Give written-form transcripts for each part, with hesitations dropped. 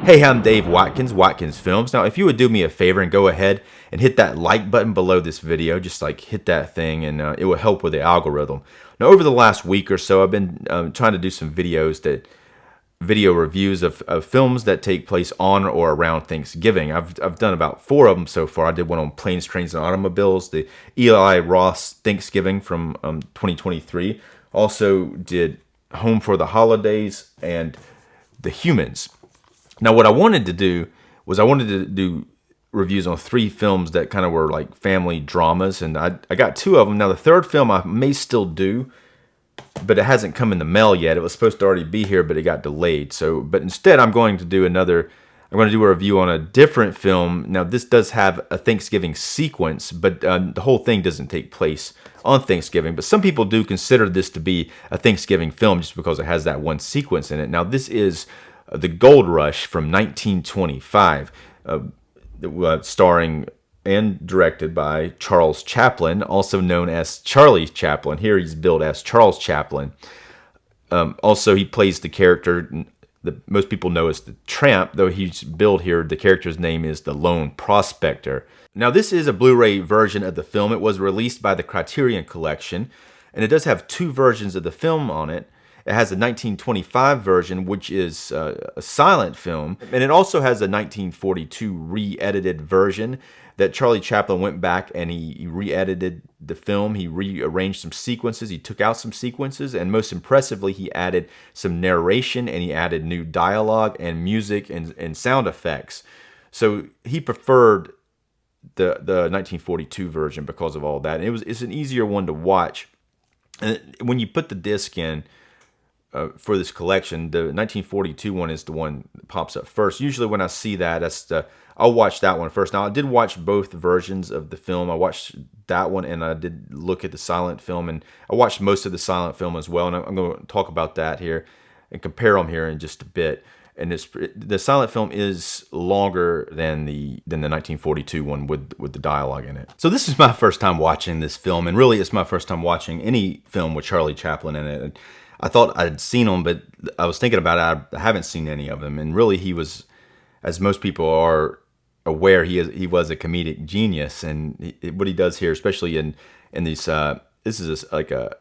Hey, I'm Dave Watkins, Watkins Films. Now, if you would do me a favor and go ahead and hit that like button below this video, just like hit that thing, and it will help with the algorithm. Now, over the last week or so, I've been trying to do some video reviews of films that take place on or around Thanksgiving. I've done about 4 of them so far. I did one on Planes, Trains, and Automobiles, the Eli Roth Thanksgiving from 2023. Also did Home for the Holidays and The Humans. Now, what I wanted to do was I wanted to do reviews on 3 films that kind of were like family dramas, and I got 2 of them. Now, the third film I may still do, but it hasn't come in the mail yet. It was supposed to already be here, but it got delayed. But instead, I'm going to do a review on a different film. Now, this does have a Thanksgiving sequence, but the whole thing doesn't take place on Thanksgiving. But some people do consider this to be a Thanksgiving film just because it has that one sequence in it. Now, this is The Gold Rush from 1925, starring and directed by Charles Chaplin, also known as Charlie Chaplin. Here he's billed as Charles Chaplin. Also, he plays the character that most people know as the Tramp, though he's billed here, the character's name is the Lone Prospector. Now, this is a Blu-ray version of the film. It was released by the Criterion Collection, and it does have 2 versions of the film on it. It has a 1925 version, which is a silent film, and it also has a 1942 re-edited version that Charlie Chaplin went back and he re-edited the film. He rearranged some sequences, he took out some sequences, and most impressively, he added some narration, and he added new dialogue and music and sound effects. So he preferred the 1942 version because of all that. And it's an easier one to watch. And when you put the disc in, for this collection, the 1942 one is the one that pops up first. Usually when I see that, I'll watch that one first. Now, I did watch both versions of the film. I watched that one, and I did look at the silent film, and I watched most of the silent film as well, and I'm going to talk about that here and compare them here in just a bit. And the silent film is longer than the 1942 one with the dialogue in it. So this is my first time watching this film, and really it's my first time watching any film with Charlie Chaplin in it. I thought I'd seen them, but I was thinking about it. I haven't seen any of them, and really, he was, as most people are aware, he was a comedic genius, and what he does here, especially in these, this is like a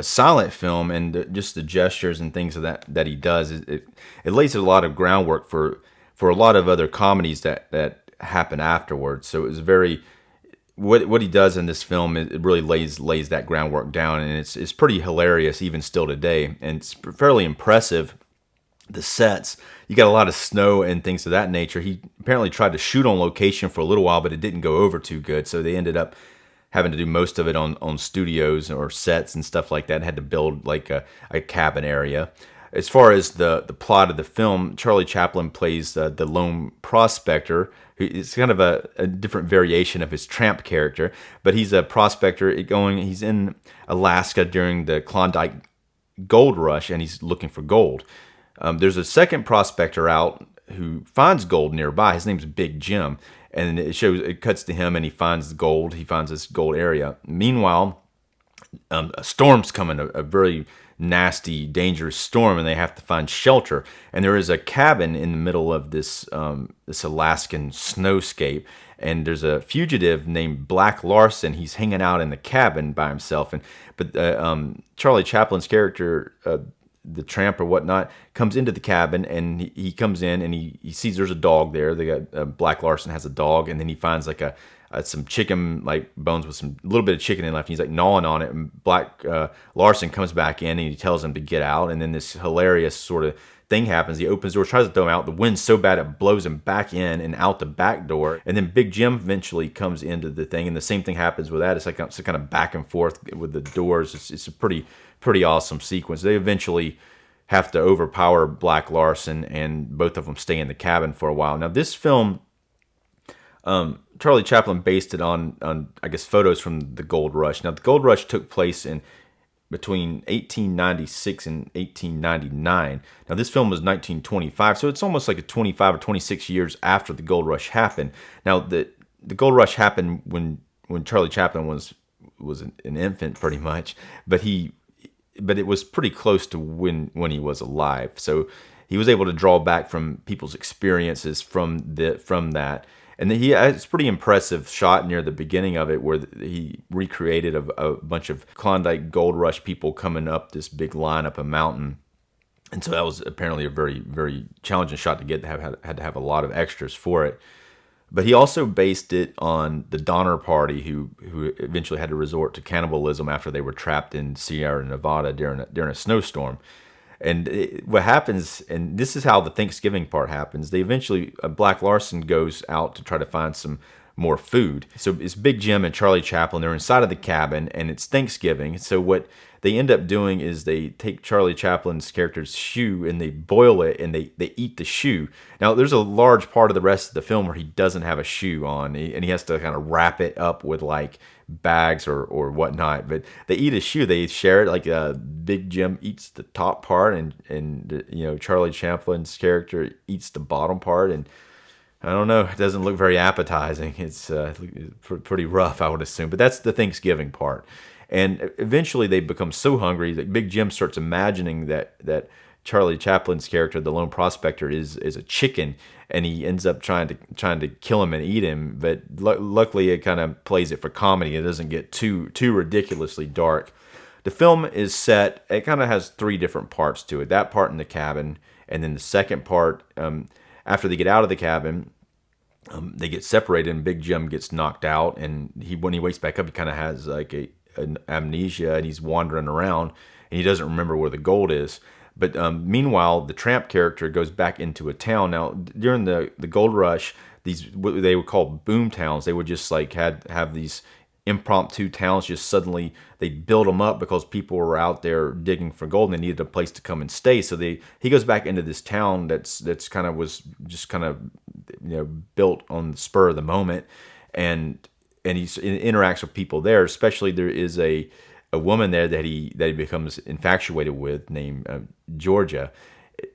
silent film, and just the gestures and things of that he does, it lays a lot of groundwork for a lot of other comedies that happen afterwards. So it was very. What he does in this film, it really lays that groundwork down, and it's pretty hilarious even still today, and it's fairly impressive. The sets, you got a lot of snow and things of that nature. He apparently tried to shoot on location for a little while, but it didn't go over too good, so they ended up having to do most of it on studios or sets and stuff like that, and had to build like a cabin area. As far as the plot of the film, Charlie Chaplin plays the lone prospector. It's kind of a different variation of his Tramp character, but he's a prospector he's in Alaska during the Klondike Gold Rush, and he's looking for gold. There's a second prospector out who finds gold nearby. His name's Big Jim, and it cuts to him, and he finds the gold. He finds this gold area. Meanwhile, a storm's coming, a very nasty, dangerous storm, and they have to find shelter. And there is a cabin in the middle of this Alaskan snowscape, and there's a fugitive named Black Larson. He's hanging out in the cabin by himself, but Charlie Chaplin's character, the Tramp or whatnot, comes into the cabin, and he comes in and he sees there's a dog there. Black Larson has a dog, and then he finds like some chicken like bones with a little bit of chicken in left. And he's like gnawing on it, and Black Larson comes back in and he tells him to get out. And then this hilarious sort of thing happens. He opens the door, tries to throw him out. The wind's so bad it blows him back in and out the back door. And then Big Jim eventually comes into the thing, and the same thing happens with that. It's like it's kind of back and forth with the doors. It's a pretty awesome sequence. They eventually have to overpower Black Larson, and both of them stay in the cabin for a while. Now, this film, Charlie Chaplin based it on I guess photos from the Gold Rush. Now, the Gold Rush took place in between 1896 and 1899. Now, this film was 1925, so it's almost like 25 or 26 years after the Gold Rush happened. Now, the Gold Rush happened when Charlie Chaplin was an infant, pretty much, but it was pretty close to when he was alive. So he was able to draw back from people's experiences from that. And then it's a pretty impressive shot near the beginning of it where he recreated a bunch of Klondike Gold Rush people coming up this big line up a mountain. And so that was apparently a very, very challenging shot to get. Had to have a lot of extras for it. But he also based it on the Donner Party, who eventually had to resort to cannibalism after they were trapped in Sierra Nevada during a snowstorm. And what happens, and this is how the Thanksgiving part happens, they eventually, Black Larson goes out to try to find some more food. So it's Big Jim and Charlie Chaplin. They're inside of the cabin, and it's Thanksgiving. So what they end up doing is they take Charlie Chaplin's character's shoe and they boil it and they eat the shoe. Now, there's a large part of the rest of the film where he doesn't have a shoe on, and he has to kind of wrap it up with like bags or whatnot. But they eat a shoe. They share it. Like Big Jim eats the top part, and Charlie Chaplin's character eats the bottom part. And I don't know, it doesn't look very appetizing. It's pretty rough, I would assume. But that's the Thanksgiving part. And eventually they become so hungry that Big Jim starts imagining that Charlie Chaplin's character, the lone prospector, is a chicken, and he ends up trying to kill him and eat him. But luckily, it kind of plays it for comedy. It doesn't get too ridiculously dark. The film is set. It kind of has three different parts to it. That part in the cabin, and then the second part after they get out of the cabin. They get separated, and Big Jim gets knocked out. And when he wakes back up, he kind of has like an amnesia, and he's wandering around, and he doesn't remember where the gold is. But meanwhile, the tramp character goes back into a town. Now, during the gold rush, what they would call boom towns. They would just like have these impromptu towns. Just suddenly they'd build them up because people were out there digging for gold, and they needed a place to come and stay. So he goes back into this town that's kind of was just kind of built on the spur of the moment, and he interacts with people there. Especially there is a woman there that he becomes infatuated with named Georgia,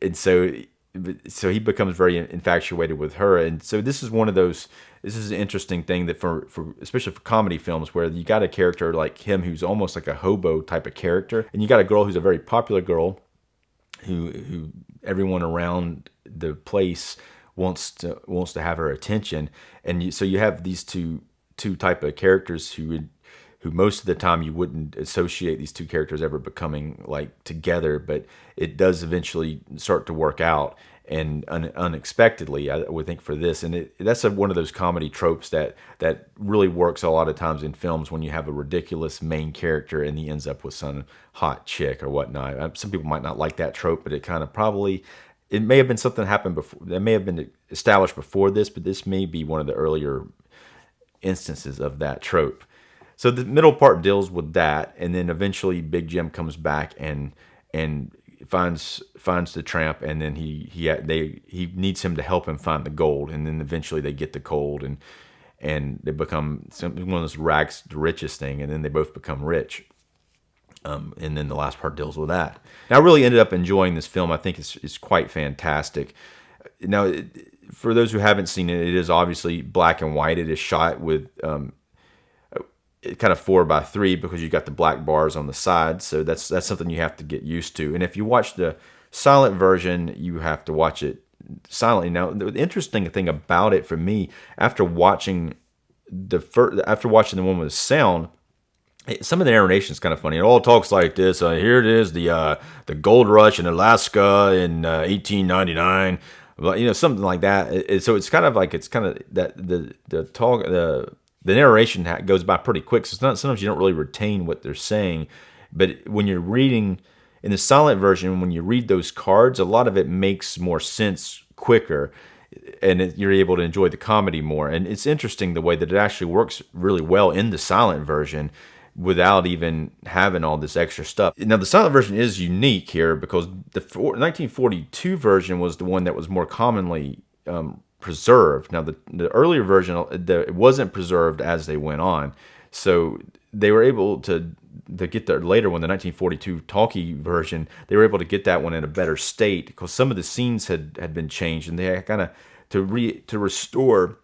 and so he becomes very infatuated with her. And so this is one of those. This is an interesting thing that for especially for comedy films where you got a character like him who's almost like a hobo type of character, and you got a girl who's a very popular girl who everyone around the place wants to have her attention, and so you have these two type of characters who most of the time you wouldn't associate these two characters ever becoming like together, but it does eventually start to work out, and unexpectedly, I would think, for this. And that's one of those comedy tropes that really works a lot of times in films when you have a ridiculous main character and he ends up with some hot chick or whatnot. Some people might not like that trope, but it kind of probably, it may have been something that happened before, that may have been established before this, but this may be one of the earlier instances of that trope. So the middle part deals with that, and then eventually Big Jim comes back and finds the tramp, and then he needs him to help him find the gold, and then eventually they get the gold, and they become one of those rags to riches thing, and then they both become rich. And then the last part deals with that. Now, I really ended up enjoying this film. I think it's quite fantastic. Now, for those who haven't seen it, it is obviously black and white. It is shot with kind of 4:3 because you got the black bars on the side, so that's something you have to get used to. And if you watch the silent version, you have to watch it silently. Now, the interesting thing about it for me, after watching the one with sound, some of the narration is kind of funny. It all talks like this. Here it is, the gold rush in Alaska in 1899. Something like that. So it's kind of that the narration goes by pretty quick. So sometimes you don't really retain what they're saying. But when you're reading in the silent version, when you read those cards, a lot of it makes more sense quicker, and you're able to enjoy the comedy more. And it's interesting the way that it actually works really well in the silent version without even having all this extra stuff. Now, the silent version is unique here because the 1942 version was the one that was more commonly preserved. Now, the earlier version, it wasn't preserved as they went on, so they were able to get the later one, the 1942 talkie version. They were able to get that one in a better state because some of the scenes had been changed, and they had kind of to restore,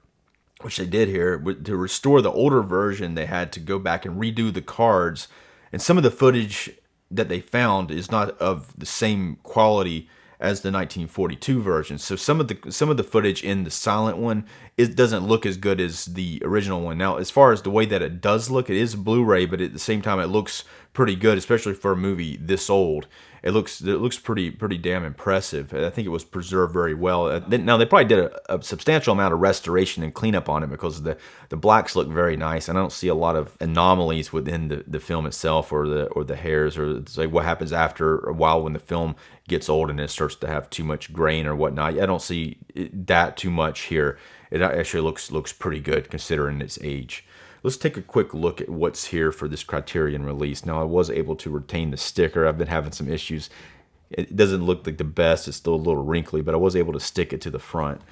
which they did here, to restore the older version. They had to go back and redo the cards, and some of the footage that they found is not of the same quality as the 1942 version. So some of the footage in the silent one, it doesn't look as good as the original one. Now, as far as the way that it does look, it is Blu-ray, but at the same time, it looks pretty good, especially for a movie this old. It looks pretty damn impressive. I think it was preserved very well. Now they probably did a substantial amount of restoration and cleanup on it, because the blacks look very nice, and I don't see a lot of anomalies within the film itself, or the hairs, or it's like what happens after a while when the film gets old and it starts to have too much grain or whatnot. I don't see that too much here. It actually looks pretty good considering its age. Let's take a quick look at what's here for this Criterion release. Now, I was able to retain the sticker. I've been having some issues. It doesn't look like the best. It's still a little wrinkly, but I was able to stick it to the front.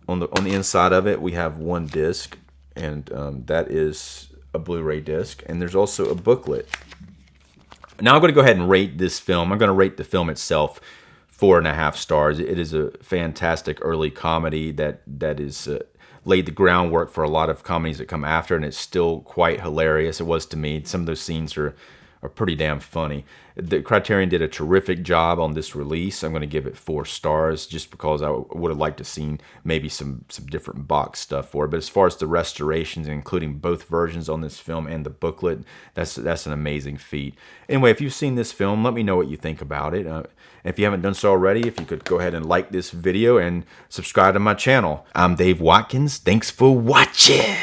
On the inside of it, we have one disc, and that is a Blu-ray disc. And there's also a booklet. Now I'm going to go ahead and rate this film. I'm going to rate the film itself 4.5 stars. It is a fantastic early comedy that is laid the groundwork for a lot of comedies that come after, and it's still quite hilarious. It was to me. Some of those scenes are pretty damn funny. The Criterion did a terrific job on this release. I'm going to give it 4 stars, just because I would have liked to seen maybe some different box stuff for it. But as far as the restorations, including both versions on this film and the booklet, that's an amazing feat. Anyway, if you've seen this film, let me know what you think about it. If you haven't done so already, if you could go ahead and like this video and subscribe to my channel. I'm Dave Watkins. Thanks for watching.